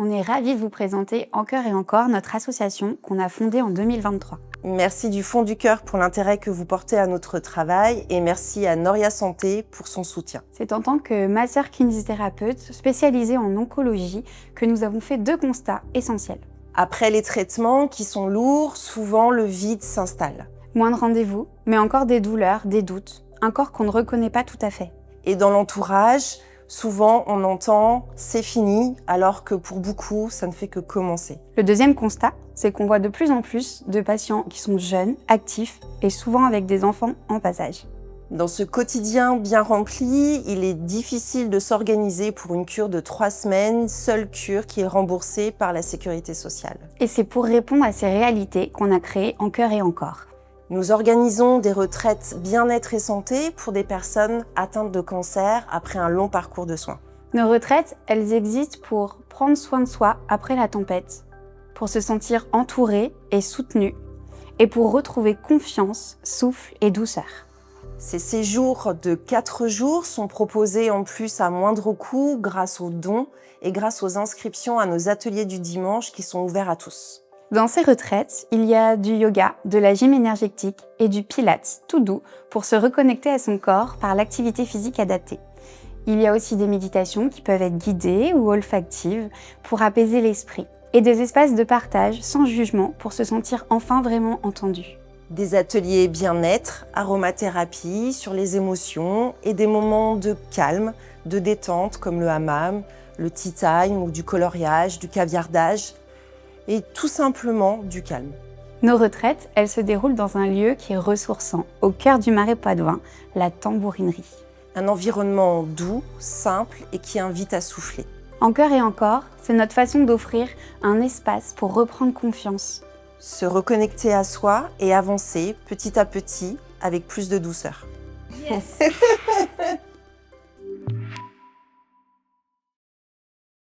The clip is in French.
On est ravis de vous présenter Encore et encore, notre association qu'on a fondée en 2023. Merci du fond du cœur pour l'intérêt que vous portez à notre travail et merci à Noria Santé pour son soutien. C'est en tant que masseur kinésithérapeute spécialisée en oncologie que nous avons fait 2 constats essentiels. Après les traitements qui sont lourds, souvent le vide s'installe. Moins de rendez-vous, mais encore des douleurs, des doutes, un corps qu'on ne reconnaît pas tout à fait. Et dans l'entourage, souvent on entend « c'est fini » alors que pour beaucoup, ça ne fait que commencer. Le deuxième constat, c'est qu'on voit de plus en plus de patients qui sont jeunes, actifs et souvent avec des enfants en bas âge. Dans ce quotidien bien rempli, il est difficile de s'organiser pour une cure de 3 semaines, seule cure qui est remboursée par la Sécurité sociale. Et c'est pour répondre à ces réalités qu'on a créé Encore et encore. Nous organisons des retraites bien-être et santé pour des personnes atteintes de cancer après un long parcours de soins. Nos retraites, elles existent pour prendre soin de soi après la tempête, pour se sentir entouré et soutenu, et pour retrouver confiance, souffle et douceur. Ces séjours de 4 jours sont proposés en plus à moindre coût grâce aux dons et grâce aux inscriptions à nos ateliers du dimanche qui sont ouverts à tous. Dans ces retraites, il y a du yoga, de la gym énergétique et du pilates, tout doux, pour se reconnecter à son corps par l'activité physique adaptée. Il y a aussi des méditations qui peuvent être guidées ou olfactives pour apaiser l'esprit, et des espaces de partage sans jugement pour se sentir enfin vraiment entendu. Des ateliers bien-être, aromathérapie, sur les émotions et des moments de calme, de détente comme le hammam, le tea time ou du coloriage, du caviardage et tout simplement du calme. Nos retraites, elles se déroulent dans un lieu qui est ressourçant, au cœur du Marais Poitevin, la Tambourinerie. Un environnement doux, simple et qui invite à souffler. Encore et encore, c'est notre façon d'offrir un espace pour reprendre confiance. Se reconnecter à soi et avancer petit à petit avec plus de douceur. Yes.